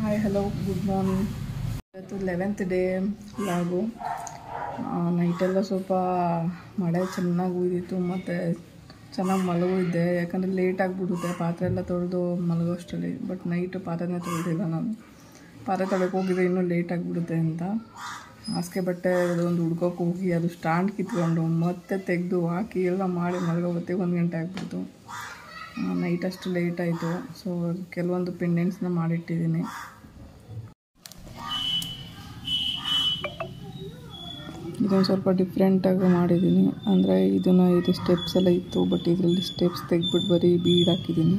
Hi hello good morning. ಇವತ್ತು 11th day vlog. ನೈಟೆಲ್ಲ ಸ್ವಲ್ಪ ಮಳೆ ಚೆನ್ನಾಗಿ ಉಯ್ದಿತ್ತು ಮತ್ತು ಚೆನ್ನಾಗಿ ಮಲಗಿದ್ದೆ, ಯಾಕಂದರೆ ಲೇಟ್ ಆಗಿಬಿಡುತ್ತೆ ಪಾತ್ರೆ ಎಲ್ಲ ತೊಳೆದು ಮಲಗೋಷ್ಟರಲ್ಲಿ. ಬಟ್ ನೈಟು ಪಾತ್ರೆನೇ ತೊಳೆದಿಲ್ಲ ನಾನು. ಪಾತ್ರೆ ತೊಳೆಗೆ ಹೋಗಿದ್ರೆ ಇನ್ನೂ ಲೇಟ್ ಆಗಿಬಿಡುತ್ತೆ ಅಂತ ಹಾಸಿಗೆ ಬಟ್ಟೆ ಒಂದು ಹುಡ್ಕೋಕೆ ಹೋಗಿ ಅದು ಸ್ಟ್ಯಾಂಡ್ ಕಿತ್ಕೊಂಡು ಮತ್ತೆ ತೆಗೆದು ಹಾಕಿ ಎಲ್ಲ ಮಾಡಿ ಮಲಗೋಬತ್ತಿಗೆ 1 ಗಂಟೆ ಆಗಿಬಿಡ್ತು. ನೈಟ್ ಅಷ್ಟು ಲೇಟ್ ಆಯಿತು. ಸೊ ಕೆಲವೊಂದು ಪೆಂಡೆಂಟ್ಸ್ನ ಮಾಡಿಟ್ಟಿದ್ದೀನಿ. ಇದೊಂದು ಸ್ವಲ್ಪ ಡಿಫ್ರೆಂಟಾಗಿ ಮಾಡಿದ್ದೀನಿ, ಅಂದರೆ ಇದು ಸ್ಟೆಪ್ಸ್ ಎಲ್ಲ ಇತ್ತು, ಬಟ್ ಇದರಲ್ಲಿ ಸ್ಟೆಪ್ಸ್ ತೆಗೆದ್ಬಿಟ್ಟು ಬರೀ ಬೀಡ್ ಹಾಕಿದ್ದೀನಿ.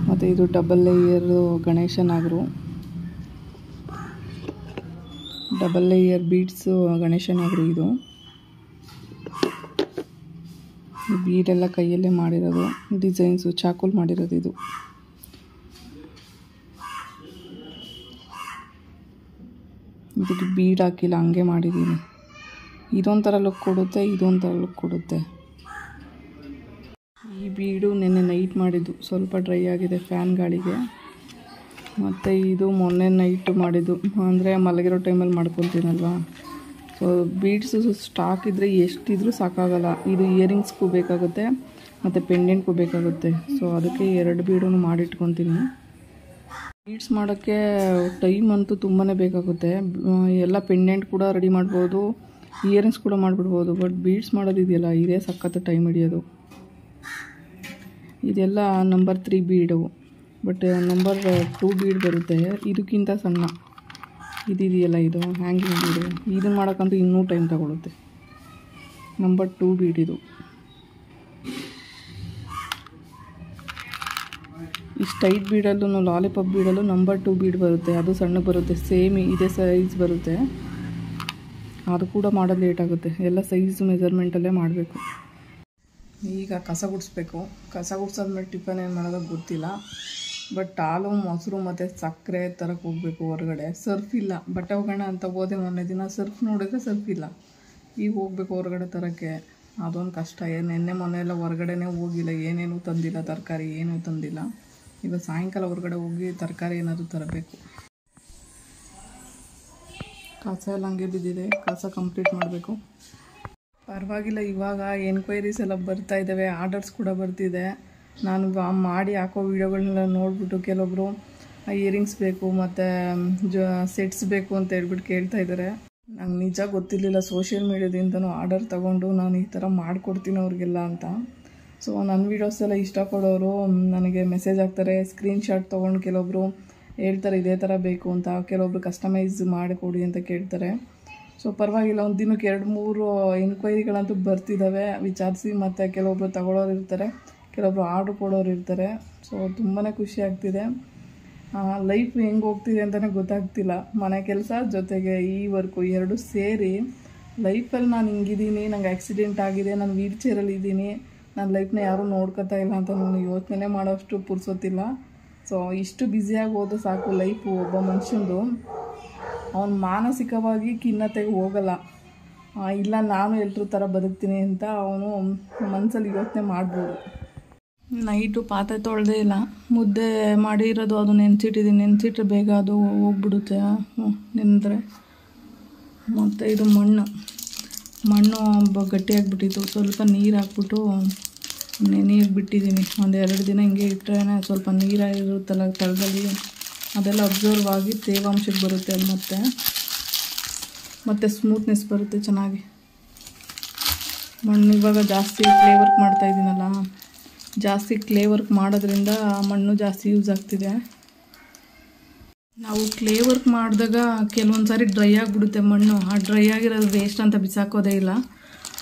ಮತ್ತು ಇದು ಡಬಲ್ ಲೇಯರ್ ಗಣೇಶನಾಗರು, ಡಬಲ್ ಲೇಯರ್ ಬೀಡ್ಸು ಗಣೇಶನಾಗರು. ಇದು ಬೀಡೆಲ್ಲ ಕೈಯಲ್ಲೇ ಮಾಡಿರೋದು, ಡಿಸೈನ್ಸು ಚಾಕುಲ್ ಮಾಡಿರೋದು. ಇದಕ್ಕೆ ಬೀಡ್ ಹಾಕಿಲ್ಲ, ಹಂಗೆ ಮಾಡಿದ್ದೀನಿ. ಇದೊಂಥರ ಲುಕ್ ಕೊಡುತ್ತೆ, ಇದೊಂಥರ ಲುಕ್ ಕೊಡುತ್ತೆ. ಈ ಬೀಡು ನೆನ್ನೆ ನೈಟ್ ಮಾಡಿದ್ದು, ಸ್ವಲ್ಪ ಡ್ರೈ ಆಗಿದೆ ಫ್ಯಾನ್ ಗಾಳಿಗೆ. ಮತ್ತು ಇದು ಮೊನ್ನೆ ನೈಟ್ ಮಾಡಿದ್ದು, ಅಂದರೆ ಮಲಗಿರೋ ಟೈಮಲ್ಲಿ ಮಾಡ್ಕೊತೀನಲ್ವ. ಸೊ ಬೀಡ್ಸು ಸ್ಟಾಕ್ ಇದ್ದರೆ ಎಷ್ಟಿದ್ರೂ ಸಾಕಾಗಲ್ಲ. ಇದು ಇಯರಿಂಗ್ಸ್ಗೂ ಬೇಕಾಗುತ್ತೆ ಮತ್ತು ಪೆಂಡೆಂಟ್ಗೂ ಬೇಕಾಗುತ್ತೆ. ಸೊ ಅದಕ್ಕೆ 2 ಬೀಡನ್ನು ಮಾಡಿಟ್ಕೊತೀನಿ. ಬೀಡ್ಸ್ ಮಾಡೋಕ್ಕೆ ಟೈಮ್ ಅಂತೂ ತುಂಬಾ ಬೇಕಾಗುತ್ತೆ. ಎಲ್ಲ ಪೆಂಡೆಂಟ್ ಕೂಡ ರೆಡಿ ಮಾಡ್ಬೋದು, ಇಯರಿಂಗ್ಸ್ ಕೂಡ ಮಾಡಿಬಿಡ್ಬೋದು. ಬಟ್ ಬೀಡ್ಸ್ ಮಾಡೋದಿದೆಯಲ್ಲ, ಇದೇ ಸಖತ್ತು ಟೈಮ್ ಹಿಡಿಯೋದು. ಇದೆಲ್ಲ ನಂಬರ್ 3 ಬೀಡು, ಬಟ್ ನಂಬರ್ 2 ಬೀಡ್ ಬರುತ್ತೆ. ಇದಕ್ಕಿಂತ ಸಣ್ಣ ಇದೆಯಲ್ಲ, ಇದು ಹ್ಯಾಂಗಿಂಗ್ ಬೀಡು. ಇದನ್ನು ಮಾಡೋಕ್ಕಂತೂ ಇನ್ನೂ ಟೈಮ್ ತಗೊಳುತ್ತೆ. ನಂಬರ್ 2 ಬೀಡ್ ಇದು. ಈ ಸ್ಟೈಟ್ ಬೀಡಲ್ಲೂ ಲಾಲಿಪಾಪ್ ಬೀಡಲ್ಲೂ ನಂಬರ್ 2 ಬೀಡ್ ಬರುತ್ತೆ, ಅದು ಸಣ್ಣ ಬರುತ್ತೆ. ಸೇಮ್ ಇದೇ ಸೈಜ್ ಬರುತ್ತೆ, ಅದು ಕೂಡ ಮಾಡೋದು ಲೇಟ್ ಆಗುತ್ತೆ. ಎಲ್ಲ ಸೈಜ್ ಮೆಜರ್ಮೆಂಟಲ್ಲೇ ಮಾಡಬೇಕು. ಈಗ ಕಸ ಗುಡಿಸ್ಬೇಕು. ಕಸ ಗುಡಿಸಾದ್ಮೇಲೆ ಟಿಫನ್ ಏನು ಮಾಡೋದಕ್ಕೆ ಗೊತ್ತಿಲ್ಲ. ಬಟ್ ಹಾಲು ಮೊಸರು ಮತ್ತು ಸಕ್ಕರೆ ತರಕ್ಕೆ ಹೋಗಬೇಕು ಹೊರಗಡೆ. ಸರ್ಫ್ ಇಲ್ಲ, ಬಟ್ಟೆ ಹೋಗೋಣ ಅಂತ ಹೋದೆ ಮೊನ್ನೆ ದಿನ, ಸರ್ಫ್ ನೋಡಿದ್ರೆ ಸರ್ಫ್ ಇಲ್ಲ. ಈಗ ಹೋಗ್ಬೇಕು ಹೊರಗಡೆ ತರೋಕ್ಕೆ, ಅದೊಂದು ಕಷ್ಟ. ನೆನ್ನೆ ಮೊನ್ನೆ ಎಲ್ಲ ಹೊರಗಡೆನೇ ಹೋಗಿಲ್ಲ, ಏನೇನೂ ತಂದಿಲ್ಲ, ತರಕಾರಿ ಏನೂ ತಂದಿಲ್ಲ. ಈಗ ಸಾಯಂಕಾಲ ಹೊರಗಡೆ ಹೋಗಿ ತರಕಾರಿ ಏನಾದರೂ ತರಬೇಕು. ಕಸ ಎಲ್ಲ ಹಂಗೆ ಬಿದ್ದಿದೆ, ಕಸ ಕಂಪ್ಲೀಟ್ ಮಾಡಬೇಕು. ಪರವಾಗಿಲ್ಲ, ಇವಾಗ ಎನ್ಕ್ವೈರೀಸ್ ಎಲ್ಲ ಬರ್ತಾ ಇದ್ದಾವೆ, ಆರ್ಡರ್ಸ್ ಕೂಡ ಬರ್ತಿದೆ. ನಾನು ಮಾಡಿ ಹಾಕೋ ವೀಡಿಯೋಗಳನ್ನೆಲ್ಲ ನೋಡಿಬಿಟ್ಟು ಕೆಲವೊಬ್ಬರು ಇಯರಿಂಗ್ಸ್ ಬೇಕು ಮತ್ತು ಸೆಟ್ಸ್ ಬೇಕು ಅಂತ ಹೇಳ್ಬಿಟ್ಟು ಕೇಳ್ತಾ ಇದ್ದಾರೆ. ನಂಗೆ ನಿಜ ಗೊತ್ತಿರಲಿಲ್ಲ, ಸೋಷಿಯಲ್ ಮೀಡಿಯಾದಿಂದನೂ ಆರ್ಡರ್ ತೊಗೊಂಡು ನಾನು ಈ ಥರ ಮಾಡಿಕೊಡ್ತೀನಿ ಅವ್ರಿಗೆಲ್ಲ ಅಂತ. ಸೊ ನನ್ನ ವೀಡಿಯೋಸ್ ಎಲ್ಲ ಇಷ್ಟಪಡೋರು ನನಗೆ ಮೆಸೇಜ್ ಹಾಕ್ತಾರೆ, ಸ್ಕ್ರೀನ್ಶಾಟ್ ತೊಗೊಂಡು ಕೆಲವೊಬ್ಬರು ಹೇಳ್ತಾರೆ ಇದೇ ಥರ ಬೇಕು ಅಂತ, ಕೆಲವೊಬ್ರು ಕಸ್ಟಮೈಸ್ ಮಾಡಿಕೊಡಿ ಅಂತ ಕೇಳ್ತಾರೆ. ಸೊ ಪರವಾಗಿಲ್ಲ, ಒಂದು ದಿನಕ್ಕೆ 2-3 ಎನ್ಕ್ವೈರಿಗಳಂತೂ ಬರ್ತಿದ್ದಾವೆ, ವಿಚಾರಿಸಿ. ಮತ್ತು ಕೆಲವೊಬ್ರು ತಗೊಳ್ಳೋರು ಇರ್ತಾರೆ, ಕೆಲವೊಬ್ರು ಆರ್ಡ್ರ್ ಕೊಡೋರು ಇರ್ತಾರೆ. ಸೊ ತುಂಬಾ ಖುಷಿ ಆಗ್ತಿದೆ. ಲೈಫ್ ಹೆಂಗೆ ಹೋಗ್ತಿದೆ ಅಂತಲೇ ಗೊತ್ತಾಗ್ತಿಲ್ಲ. ಮನೆ ಕೆಲಸ ಜೊತೆಗೆ ಈ ವರ್ಕು 2 ಸೇರಿ ಲೈಫಲ್ಲಿ ನಾನು ಹಿಂಗಿದ್ದೀನಿ, ನಂಗೆ ಆಕ್ಸಿಡೆಂಟ್ ಆಗಿದೆ, ನಾನು ವೀಲ್ ಚೇರಲ್ಲಿ ಇದ್ದೀನಿ, ನನ್ನ ಲೈಫ್ನ ಯಾರೂ ನೋಡ್ಕೊತಾ ಇಲ್ಲ ಅಂತ ನಾನು ಯೋಚನೆ ಮಾಡೋಷ್ಟು ಪುರ್ಸೊತ್ತಿಲ್ಲ. ಸೊ ಇಷ್ಟು ಬ್ಯುಸಿಯಾಗಿ ಹೋದ್ರೆ ಸಾಕು ಲೈಫು ಒಬ್ಬ ಮನುಷ್ಯಂದು. ಅವನು ಮಾನಸಿಕವಾಗಿ ಖಿನ್ನತೆಗೆ ಹೋಗಲ್ಲ. ಇಲ್ಲ ನಾನು ಎಲ್ರ ಥರ ಬದುಕ್ತೀನಿ ಅಂತ ಅವನು ಮನಸ್ಸಲ್ಲಿ ಯೋಚನೆ ಮಾಡ್ಬೋದು. ನೈಟು ಪಾತ್ರೆ ತೊಳೆದೇ ಇಲ್ಲ, ಮುದ್ದೆ ಮಾಡಿರೋದು ಅದು ನೆನೆಸಿಟ್ಟಿದ್ದೀನಿ. ನೆನೆಸಿಟ್ರೆ ಬೇಗ ಅದು ಹೋಗ್ಬಿಡುತ್ತೆ ನೆನೆದ್ರೆ. ಮತ್ತು ಇದು ಮಣ್ಣು ಗಟ್ಟಿಯಾಗಿಬಿಟ್ಟಿತ್ತು, ಸ್ವಲ್ಪ ನೀರು ಹಾಕ್ಬಿಟ್ಟು ನೆನೆಯಕ್ಕೆ ಬಿಟ್ಟಿದ್ದೀನಿ. 1-2 ದಿನ ಹಿಂಗೆ ಇಟ್ಟರೆ ಸ್ವಲ್ಪ ನೀರಿರುತ್ತಲ್ಲ ತಳದಲ್ಲಿ, ಅದೆಲ್ಲ ಅಬ್ಸರ್ವ್ ಆಗಿ ತೇವಾಂಶಕ್ಕೆ ಬರುತ್ತೆ. ಮತ್ತು ಸ್ಮೂತ್ನೆಸ್ ಬರುತ್ತೆ ಚೆನ್ನಾಗಿ. ಮಣ್ಣು ಇವಾಗ ಜಾಸ್ತಿ ಕ್ಲೇ ವರ್ಕ್ ಮಾಡ್ತಾಯಿದ್ದೀನಲ್ಲ, ಜಾಸ್ತಿ ಕ್ಲೇ ವರ್ಕ್ ಮಾಡೋದ್ರಿಂದ ಮಣ್ಣು ಜಾಸ್ತಿ ಯೂಸ್ ಆಗ್ತಿದೆ. ನಾವು ಕ್ಲೇ ವರ್ಕ್ ಮಾಡಿದಾಗ ಕೆಲವೊಂದು ಸಾರಿ ಡ್ರೈ ಆಗಿಬಿಡುತ್ತೆ ಮಣ್ಣು. ಆ ಡ್ರೈ ಆಗಿರೋದು ವೇಸ್ಟ್ ಅಂತ ಬಿಸಾಕೋದೇ ಇಲ್ಲ,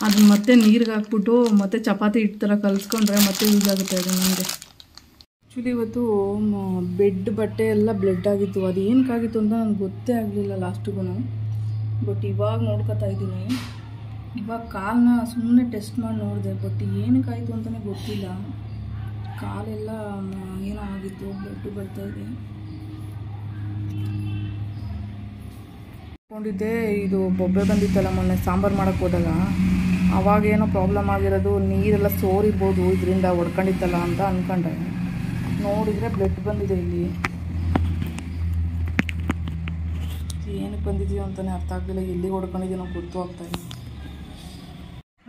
ಅದನ್ನ ಮತ್ತೆ ನೀರಿಗೆ ಹಾಕ್ಬಿಟ್ಟು ಮತ್ತೆ ಚಪಾತಿ ಹಿಟ್ಟು ಥರ ಕಲಿಸ್ಕೊಂಡ್ರೆ ಮತ್ತೆ ಯೂಸ್ ಆಗುತ್ತೆ ಅದು ನನಗೆ. ಆ್ಯಕ್ಚುಲಿ ಇವತ್ತು ಬೆಡ್ ಬಟ್ಟೆ ಎಲ್ಲ ಬ್ಲಡ್ ಆಗಿತ್ತು. ಅದು ಏನಕ್ಕಾಗಿತ್ತು ಅಂತ ನನಗೆ ಗೊತ್ತೇ ಆಗಲಿಲ್ಲ ಲಾಸ್ಟಿಗೂ. ಬಟ್ ಇವಾಗ ನೋಡ್ಕೊತಾ ಇದ್ದೀನಿ. ಇವಾಗ ಕಾಲನ್ನ ಸುಮ್ಮನೆ ಟೆಸ್ಟ್ ಮಾಡಿ ನೋಡಿದೆ, ಬಟ್ ಏನಕ್ಕಾಯಿತು ಅಂತಲೇ ಗೊತ್ತಿಲ್ಲ. ಕಾಲೆಲ್ಲ ಏನೋ ಆಗಿತ್ತು, ಬ್ಲಡ್ ಬರ್ತಾಯಿದೆ. ಕೊಂಡಿದ್ದೆ ಇದು ಬೊಬ್ಬೆ ಬಂದಿತ್ತಲ್ಲ ಮೊನ್ನೆ ಸಾಂಬಾರು ಮಾಡೋಕ್ಕೆ ಹೋದಾಗ, ಅವಾಗೇನೋ ಪ್ರಾಬ್ಲಮ್ ಆಗಿರೋದು, ನೀರೆಲ್ಲ ಸೋರಿರ್ಬೋದು ಇದರಿಂದ ಹೊಡ್ಕೊಂಡಿತ್ತಲ್ಲ ಅಂತ ಅಂದ್ಕೊಂಡೆ. ನೋಡಿದರೆ ಬ್ಲಡ್ ಬಂದಿದೆ ಇಲ್ಲಿ. ಏನಕ್ಕೆ ಬಂದಿದ್ದೀವಿ ಅಂತಲೇ ಅರ್ಥ ಆಗಲಿಲ್ಲ, ಎಲ್ಲಿಗೆ ಹೊಡ್ಕೊಂಡಿದ್ದೀನೋ ಗೊತ್ತೂ ಆಗ್ತಾಯಿಲ್ಲ.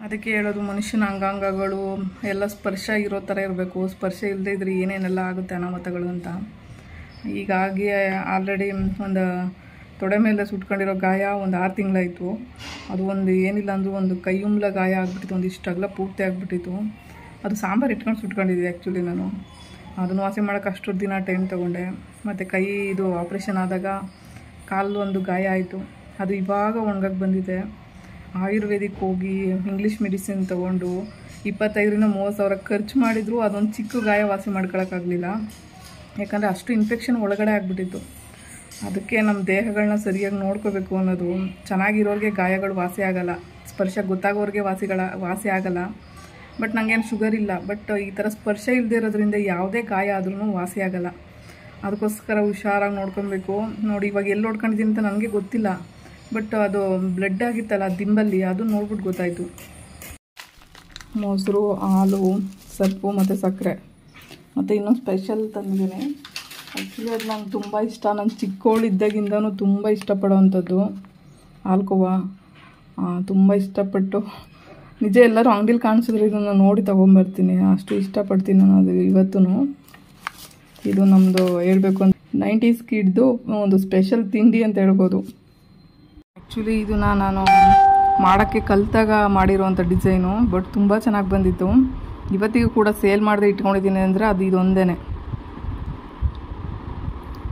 ಅದಕ್ಕೆ ಹೇಳೋದು, ಮನುಷ್ಯನ ಅಂಗಾಂಗಗಳು ಎಲ್ಲ ಸ್ಪರ್ಶ ಇರೋ ಥರ ಇರಬೇಕು, ಸ್ಪರ್ಶ ಇಲ್ಲದೆ ಇದ್ರೆ ಏನೇನೆಲ್ಲ ಆಗುತ್ತೆ ಅನಾಹುತಗಳು ಅಂತ. ಹೀಗಾಗಿ ಆಲ್ರೆಡಿ ಒಂದು ತೊಡೆ ಮೇಲೆ ಸುಟ್ಕೊಂಡಿರೋ ಗಾಯ ಒಂದು 6 ತಿಂಗಳಾಯಿತು. ಅದು ಒಂದು ಏನಿಲ್ಲ ಅಂದರೂ ಒಂದು ಕೈಯುಂಬ್ಲ ಗಾಯ ಆಗಿಬಿಟ್ಟಿತ್ತು, ಒಂದು ಇಷ್ಟು ಅಗಲ ಪೂರ್ತಿ ಆಗಿಬಿಟ್ಟಿತ್ತು. ಅದು ಸಾಂಬಾರು ಇಟ್ಕೊಂಡು ಸುಟ್ಕೊಂಡಿದ್ದೆ ಆ್ಯಕ್ಚುಲಿ. ನಾನು ಅದನ್ನು ವಾಸಿ ಮಾಡೋಕ್ಕೆ ಅಷ್ಟು ದಿನ ಟೈಮ್ ತೊಗೊಂಡೆ. ಮತ್ತು ಕೈ ಇದು ಆಪ್ರೇಷನ್ ಆದಾಗ ಕಾಲು ಒಂದು ಗಾಯ ಆಯಿತು, ಅದು ಇವಾಗ ಒಣಗಕ್ಕೆ ಬಂದಿದೆ. ಆಯುರ್ವೇದಿಕ್ ಹೋಗಿ ಇಂಗ್ಲೀಷ್ ಮೆಡಿಸಿನ್ ತೊಗೊಂಡು 25,000-30,000 ಸಾವಿರ ಖರ್ಚು ಮಾಡಿದರೂ ಅದೊಂದು ಚಿಕ್ಕ ಗಾಯ ವಾಸಿ ಮಾಡ್ಕೊಳಕ್ಕಾಗಲಿಲ್ಲ. ಯಾಕಂದರೆ ಅಷ್ಟು ಇನ್ಫೆಕ್ಷನ್ ಒಳಗಡೆ ಆಗಿಬಿಟ್ಟಿತ್ತು. ಅದಕ್ಕೆ ನಮ್ಮ ದೇಹಗಳನ್ನ ಸರಿಯಾಗಿ ನೋಡ್ಕೋಬೇಕು ಅನ್ನೋದು. ಚೆನ್ನಾಗಿರೋರಿಗೆ ಗಾಯಗಳು ವಾಸಿ ಆಗೋಲ್ಲ, ಸ್ಪರ್ಶ ಗೊತ್ತಾಗೋರಿಗೆ ವಾಸಿ ಆಗೋಲ್ಲ. ಬಟ್ ನನಗೇನು ಶುಗರ್ ಇಲ್ಲ, ಬಟ್ ಈ ಥರ ಸ್ಪರ್ಶ ಇಲ್ಲದೆ ಇರೋದ್ರಿಂದ ಯಾವುದೇ ಗಾಯ ಆದ್ರೂ ವಾಸಿ ಆಗೋಲ್ಲ. ಅದಕ್ಕೋಸ್ಕರ ಹುಷಾರಾಗಿ ನೋಡ್ಕೊಬೇಕು. ನೋಡಿ, ಇವಾಗ ಎಲ್ಲಿ ನೋಡ್ಕೊಂಡಿದ್ದೀನಿ ಅಂತ ನನಗೆ ಗೊತ್ತಿಲ್ಲ, ಬಟ್ ಅದು ಬ್ಲಡ್ ಆಗಿತ್ತಲ್ಲ ದಿಂಬಲ್ಲಿ, ಅದು ನೋಡ್ಬಿಟ್ಟು ಗೊತ್ತಾಯಿತು. ಮೊಸರು, ಹಾಲು, ಸೊಪ್ಪು ಮತ್ತು ಸಕ್ಕರೆ ಮತ್ತು ಇನ್ನೊಂದು ಸ್ಪೆಷಲ್ ತಂದಿದ್ದೀನಿ. ಆ್ಯಕ್ಚುಲಿ ಅದು ನಂಗೆ ತುಂಬ ಇಷ್ಟ. ನಾನು ಚಿಕ್ಕವಳಿದ್ದಾಗಿಂದನೂ ತುಂಬ ಇಷ್ಟಪಡೋವಂಥದ್ದು ಹಾಲ್ಕೋವಾ. ತುಂಬ ಇಷ್ಟಪಟ್ಟು, ನಿಜ ಎಲ್ಲರೂ ಅಂಗಡಿಲಿ ಕಾಣಿಸಿದ್ರೆ ಇದನ್ನು ನೋಡಿ ತೊಗೊಂಬರ್ತೀನಿ, ಅಷ್ಟು ಇಷ್ಟಪಡ್ತೀನಿ ನಾನು ಅದು ಇವತ್ತೂ. ಇದು ನಮ್ಮದು ಹೇಳಬೇಕು ಅಂತ 90s ಕಿಡ್ದು ಒಂದು ಸ್ಪೆಷಲ್ ತಿಂಡಿ ಅಂತ ಹೇಳ್ಬೋದು. ಆ್ಯಕ್ಚುಲಿ ಇದನ್ನ ನಾನು ಮಾಡೋಕ್ಕೆ ಕಲಿತಾಗ ಮಾಡಿರೋವಂಥ ಡಿಸೈನು, ಬಟ್ ತುಂಬ ಚೆನ್ನಾಗಿ ಬಂದಿತ್ತು. ಇವತ್ತಿಗೂ ಕೂಡ ಸೇಲ್ ಮಾಡದೆ ಇಟ್ಕೊಂಡಿದ್ದೀನಿ ಅಂದರೆ ಅದು ಇದೊಂದೇ.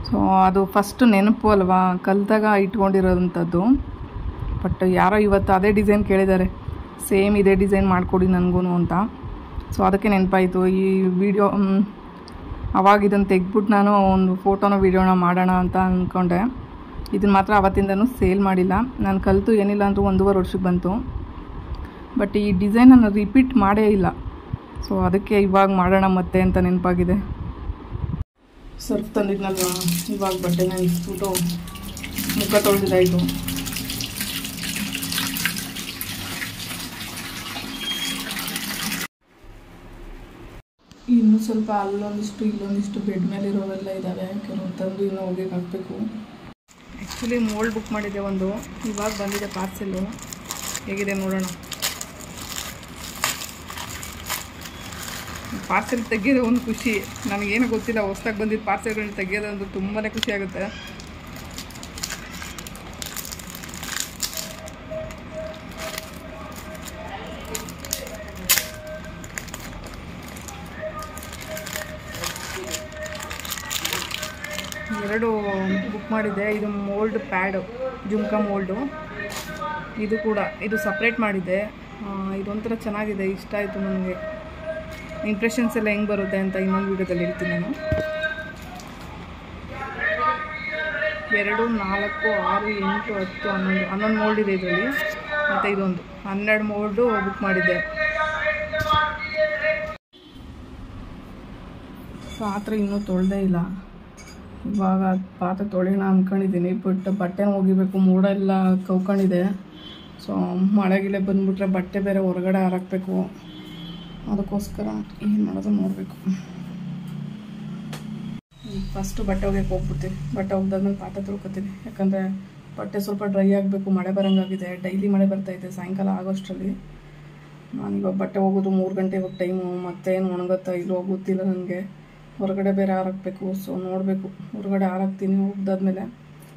ಸೊ ಅದು ಫಸ್ಟ್ ನೆನಪು ಅಲ್ವಾ, ಕಲಿತಾಗ ಇಟ್ಕೊಂಡಿರೋವಂಥದ್ದು. ಬಟ್ ಯಾರೋ ಇವತ್ತು ಅದೇ ಡಿಸೈನ್ ಕೇಳಿದ್ದಾರೆ, ಸೇಮ್ ಇದೇ ಡಿಸೈನ್ ಮಾಡಿಕೊಡಿ ನನಗೂ ಅಂತ. ಸೊ ಅದಕ್ಕೆ ನೆನಪಾಯಿತು ಈ ವಿಡಿಯೋ. ಅವಾಗ ಇದನ್ನು ತೆಗೆದ್ಬಿಟ್ಟು ನಾನು ಒಂದು ಫೋಟೋನ ವೀಡಿಯೋನ ಮಾಡೋಣ ಅಂತ ಅಂದ್ಕೊಂಡೆ. ಇದನ್ನು ಮಾತ್ರ ಅವತ್ತಿಂದನೂ ಸೇಲ್ ಮಾಡಿಲ್ಲ. ನಾನು ಕಲಿತು ಏನಿಲ್ಲ ಅಂದರೂ 1.5 ವರ್ಷಕ್ಕೆ ಬಂತು. ಬಟ್ ಈ ಡಿಸೈನನ್ನು ರಿಪೀಟ್ ಮಾಡೇ ಇಲ್ಲ. ಸೊ ಅದಕ್ಕೆ ಇವಾಗ ಮಾಡೋಣ ಮತ್ತೆ ಅಂತ ನೆನಪಾಗಿದೆ. ಸರ್ಫ್ ತಂದಿದ್ನಲ್ವ, ಇವಾಗ ಬಟ್ಟೆನ ಇಸ್ಬಿಟ್ಟು ಮುಖ ತೊಳೆದಿದ್ದಾಯಿತು. ಇನ್ನೂ ಸ್ವಲ್ಪ ಅಲ್ಲೊಂದಿಷ್ಟು ಇಲ್ಲೊಂದಿಷ್ಟು ಬೆಡ್ ಮೇಲೆ ಇರೋವೆಲ್ಲ ಇದ್ದಾವೆ, ಕೆಲವೊಂದು ತಂದು ಇನ್ನೂ ಹೋಗಿ ಹಾಕಬೇಕು. ಆ್ಯಕ್ಚುಲಿ ಮೋಲ್ಡ್ ಬುಕ್ ಮಾಡಿದ್ದೆ ಒಂದು, ಇವಾಗ ಬಂದಿದೆ ಪಾರ್ಸೆಲ್ಲು. ಹೇಗಿದೆ ನೋಡೋಣ. ಪಾರ್ಸೆಲ್ ತೆಗೆಯೋದು ಒಂದು ಖುಷಿ, ನನಗೇನು ಗೊತ್ತಿಲ್ಲ. ಹೊಸ್ದಾಗಿ ಬಂದಿದ್ದು ಪಾರ್ಸೆಲ್ಗಳನ್ನ ತೆಗೆಯೋದು ಅಂದ್ರೆ ತುಂಬಾ ಖುಷಿ ಆಗುತ್ತೆ. ಎರಡು ಬುಕ್ ಮಾಡಿದ್ದೆ. ಇದು ಮೋಲ್ಡ್ ಪ್ಯಾಡು, ಜುಮ್ಕಾ ಮೋಲ್ಡು. ಇದು ಕೂಡ ಇದು ಸಪ್ರೇಟ್ ಮಾಡಿದ್ದೆ. ಇದೊಂಥರ ಚೆನ್ನಾಗಿದೆ, ಇಷ್ಟ ಆಯಿತು ನನಗೆ. ಇಂಪ್ರೆಷನ್ಸ್ ಎಲ್ಲ ಹೆಂಗೆ ಬರುತ್ತೆ ಅಂತ ಇನ್ನೊಂದು ವೀಡಿಯೋದಲ್ಲಿ ಹೇಳ್ತೀನಿ ನಾನು. 2, 4, 6, 8, 10, 11 ಮೋಲ್ಡ್ ಇದೆ ಇದರಲ್ಲಿ. ಮತ್ತು ಇದೊಂದು 12 ಮೋಲ್ಡು ಬುಕ್ ಮಾಡಿದ್ದೆ. ಪಾತ್ರೆ ಇನ್ನೂ ತೊಳೆದೇ ಇಲ್ಲ. ಇವಾಗ ಪಾತ್ರೆ ತೊಳೆಯೋಣ ಅಂದ್ಕೊಂಡಿದ್ದೀನಿ, ಬಟ್ ಬಟ್ಟೆನ ಒಗಿಬೇಕು, ಮೂಡ ಎಲ್ಲ ಕವ್ಕೊಂಡಿದೆ. ಸೊ ಮಳೆಗಿಳೆ ಬಂದುಬಿಟ್ರೆ ಬಟ್ಟೆ ಬೇರೆ ಹೊರಗಡೆ ಹಾರಾಕಬೇಕು. ಅದಕ್ಕೋಸ್ಕರ ಏನು ಮಾಡೋದು ನೋಡಬೇಕು. ಈಗ ಫಸ್ಟು ಬಟ್ಟೆ ಒಗೆಯಕ್ಕೆ ಹೋಗ್ಬಿಡ್ತೀನಿ. ಬಟ್ಟೆ ಒಗ್ದಾದ್ಮೇಲೆ ಪಾತ್ರೆ ತೊಳ್ಕೊತೀನಿ. ಯಾಕಂದರೆ ಬಟ್ಟೆ ಸ್ವಲ್ಪ ಡ್ರೈ ಆಗಬೇಕು, ಮಳೆ ಬರೋಂಗಾಗಿದೆ. ಡೈಲಿ ಮಳೆ ಬರ್ತಾಯಿದೆ, ಸಾಯಂಕಾಲ ಆಗೋಷ್ಟರಲ್ಲಿ. ನಾನಿವಾಗ ಬಟ್ಟೆ ಹೋಗೋದು 3 ಗಂಟೆ ಇವಾಗ ಟೈಮು. ಮತ್ತೇನು ಒಣಗುತ್ತಾ ಇಲ್ಲೋ ಗೊತ್ತಿಲ್ಲ ನನಗೆ. ಹೊರಗಡೆ ಬೇರೆ ಹಾರಾಕಬೇಕು. ಸೊ ನೋಡಬೇಕು, ಹೊರಗಡೆ ಹಾರಾಕ್ತೀನಿ. ಹೋಗ್ದಾದ್ಮೇಲೆ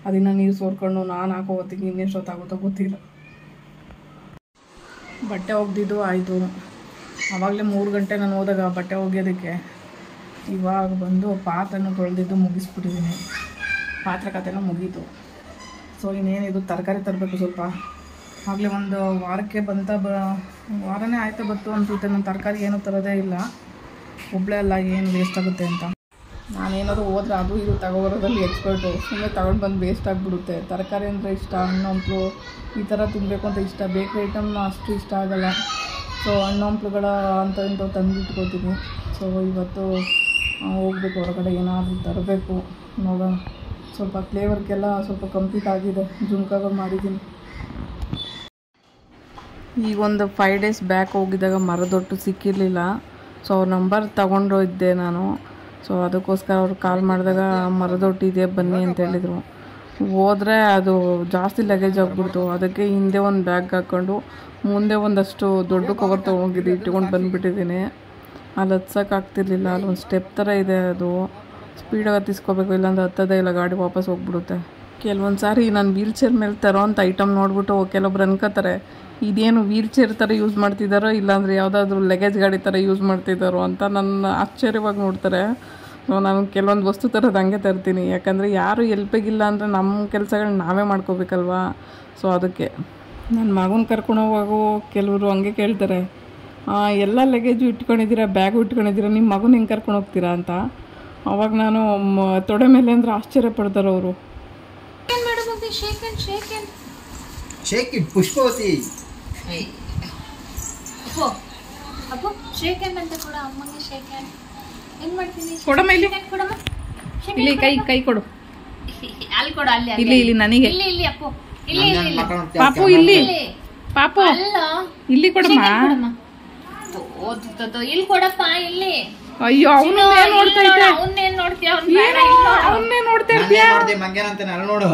ಅದನ್ನು ನೀರು ಸೋರ್ಕೊಂಡು ನಾನು ಹಾಕೋಗೋತ್ತಿಗೆ ಇನ್ನೆಷ್ಟೊತ್ತಾಗುತ್ತೋ ಗೊತ್ತಿಲ್ಲ. ಬಟ್ಟೆ ಒಗ್ದಿದ್ದು ಆಯಿತು. ಆವಾಗಲೇ 3 ಗಂಟೆ ನಾನು ಹೋದಾಗ ಬಟ್ಟೆ ಒಗೆಯೋದಕ್ಕೆ. ಇವಾಗ ಬಂದು ಪಾತ್ರೆನೂ ತೊಳೆದಿದ್ದು ಮುಗಿಸ್ಬಿಟ್ಟಿದ್ದೀನಿ. ಪಾತ್ರೆ ಕತೆನೂ ಮುಗೀತು. ಸೊ ಇನ್ನೇನಿದು ತರಕಾರಿ ತರಬೇಕು ಸ್ವಲ್ಪ. ಆಗಲೇ ಒಂದು ವಾರಕ್ಕೆ ವಾರನೇ ಆಯಿತು ಬತ್ತು ಅನ್ಸುತ್ತೆ. ನಾನು ತರಕಾರಿ ಏನೂ ತರೋದೇ ಇಲ್ಲ. ಒಬ್ಬಳೇ ಅಲ್ಲ, ಏನು ವೇಸ್ಟ್ ಆಗುತ್ತೆ ಅಂತ. ನಾನೇನಾದರೂ ಹೋದ್ರೆ ಅದು ಇದು ತಗೋಬರೋದ್ರಲ್ಲಿ ಎಕ್ಸ್ಪರ್ಟು. ಸುಮ್ಮನೆ ತಗೊಂಡು ಬಂದು ವೇಸ್ಟ್ ಆಗಿಬಿಡುತ್ತೆ. ತರಕಾರಿ ಅಂದರೆ ಇಷ್ಟ, ಹಣ್ಣು ಹಂಪಲು ಈ ಥರ ತಿನ್ನಬೇಕು ಅಂತ ಇಷ್ಟ. ಬೇಕ್ರಿ ಐಟಮ್ನ ಅಷ್ಟು ಇಷ್ಟ ಆಗೋಲ್ಲ. ಸೊ ಹಣ್ಣು ಹಂಪಲುಗಳ ಇಂಥವು ತಂದುಬಿಟ್ಕೋತೀನಿ. ಸೊ ಇವತ್ತು ಹೋಗ್ಬೇಕು ಹೊರಗಡೆ, ಏನಾದರೂ ತರಬೇಕು. ನೋಡೋಣ. ಸ್ವಲ್ಪ ಫ್ಲೇವರ್ಗೆಲ್ಲ ಸ್ವಲ್ಪ ಕಂಪ್ಲೀಟ್ ಆಗಿದೆ. ಜುಮ್ಕಾಗಳು ಮಾಡಿದ್ದೀನಿ. ಈಗ ಒಂದು 5 ಡೇಸ್ ಬ್ಯಾಕ್ ಹೋಗಿದ್ದಾಗ ಮರದೊಟ್ಟು ಸಿಕ್ಕಿರಲಿಲ್ಲ. ಸೊ ಅವ್ರ ನಂಬರ್ ತಗೊಂಡು ಇದ್ದೆ ನಾನು. ಸೊ ಅದಕ್ಕೋಸ್ಕರ ಅವ್ರು ಕಾಲ್ ಮಾಡಿದಾಗ ಮರದೊಟ್ಟಿದೆ ಬನ್ನಿ ಅಂತ ಹೇಳಿದರು. ಹೋದರೆ ಅದು ಜಾಸ್ತಿ ಲಗೇಜ್ ಆಗಿಬಿಡ್ತು. ಅದಕ್ಕೆ ಹಿಂದೆ ಒಂದು ಬ್ಯಾಗ್ ಹಾಕ್ಕೊಂಡು ಮುಂದೆ ಒಂದಷ್ಟು ದೊಡ್ಡ ಕವರ್ ತೊಗೊಂಡಿದ್ದು ಇಟ್ಕೊಂಡು ಬಂದುಬಿಟ್ಟಿದ್ದೀನಿ. ಅಲ್ಲಿ ಹತ್ಸೋಕ್ಕಾಗ್ತಿರ್ಲಿಲ್ಲ. ಅಲ್ಲೊಂದು ಸ್ಟೆಪ್ ಥರ ಇದೆ, ಅದು ಸ್ಪೀಡಾಗಿ ಹತ್ತಿಸ್ಕೋಬೇಕು, ಇಲ್ಲಾಂದ್ರೆ ಹತ್ತೋದೇ ಇಲ್ಲ, ಗಾಡಿ ವಾಪಸ್ ಹೋಗ್ಬಿಡುತ್ತೆ. ಕೆಲವೊಂದು ಸಾರಿ ನಾನು ವೀಲ್ ಚೇರ್ ಮೇಲೆ ತರೋ ಅಂತ ಐಟಮ್ ನೋಡ್ಬಿಟ್ಟು ಕೆಲವೊಬ್ರು ಅನ್ಕೋತಾರೆ ಇದೇನು ವೀಲ್ ಚೇರ್ ಥರ ಯೂಸ್ ಮಾಡ್ತಿದ್ದಾರೋ ಇಲ್ಲಾಂದರೆ ಯಾವುದಾದ್ರೂ ಲಗೇಜ್ ಗಾಡಿ ಥರ ಯೂಸ್ ಮಾಡ್ತಿದ್ದಾರೋ ಅಂತ ನನ್ನ ಆಶ್ಚರ್ಯವಾಗಿ ನೋಡ್ತಾರೆ. ನಾನು ಕೆಲವೊಂದು ವಸ್ತು ಥರದ್ದು ಹಂಗೆ ತರ್ತೀನಿ, ಯಾಕಂದರೆ ಯಾರು ಎಲ್ಪಿಗಿಲ್ಲ ಅಂದರೆ ನಮ್ಮ ಕೆಲಸಗಳನ್ನ ನಾವೇ ಮಾಡ್ಕೋಬೇಕಲ್ವಾ. ಸೊ ಅದಕ್ಕೆ ನನ್ನ ಮಗನ ಕರ್ಕೊಂಡು ಹೋಗುವಾಗ ಕೆಲವರು ಹಂಗೆ ಕೇಳ್ತಾರೆ, ಎಲ್ಲ ಲಗೇಜು ಇಟ್ಕೊಂಡಿದ್ದೀರಾ, ಬ್ಯಾಗು ಇಟ್ಕೊಂಡಿದ್ದೀರಾ, ನಿಮ್ಮ ಮಗನ ಹೆಂಗೆ ಕರ್ಕೊಂಡು ಹೋಗ್ತೀರಾ ಅಂತ. ಅವಾಗ ನಾನು ತೊಡೆ ಮೇಲೆ ಅಂದರೆ ಆಶ್ಚರ್ಯ ಪಡ್ತಾರೆ ಅವರು. ಪುಷ್ಪವತಿ ಇಲ್ಲಿ ಕೈ ಕೊಡು, ಇಲ್ಲಿ ನನಗೆ ಪಾಪು, ಇಲ್ಲಿ ಪಾಪು ಇಲ್ಲಿ ಕೊಡಮ್ಮ. ಇಲ್ಲಿ ಕೊಡಪ್ಪ, ಇಲ್ಲಿ. ಅಯ್ಯೋ ಅವನು ನೋಡ್ತಾ ಇದ್ದೆ, ಅವನ್ನೇ ನೋಡ್ತಾ ಇರ್ತೀಯ. ನೋಡು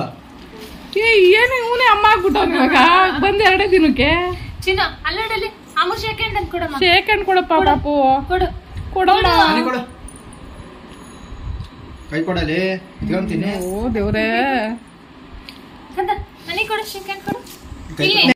ಏನು ಇವನೇ ಅಮ್ಮ ಆಗ್ಬಿಟ್ಟು ಇವಾಗ ಬಂದು 2 ದಿನಕ್ಕೆ. ಚಿನ್ನ ಅಲ್ಲಡಲ್ಲಿ ಅಮ್ಮ ಶೇಕ್ ಹ್ಯಾಂಡ್ ಕೊಡಮ್ಮ. ಶೇಕ್ ಹ್ಯಾಂಡ್ ಕೊಡಪ್ಪ ಪಾಪು, ಕೊಡು ಕೊಡಮ್ಮ. ಕೈ ಕೊಡಲಿ ಇಟ್ಕೊಂತೀನಿ. ಓ ದೇವ್ರೇ, ನನಗೆ ಕೊಡು, ಶೇಕ್ ಹ್ಯಾಂಡ್ ಕೊಡು.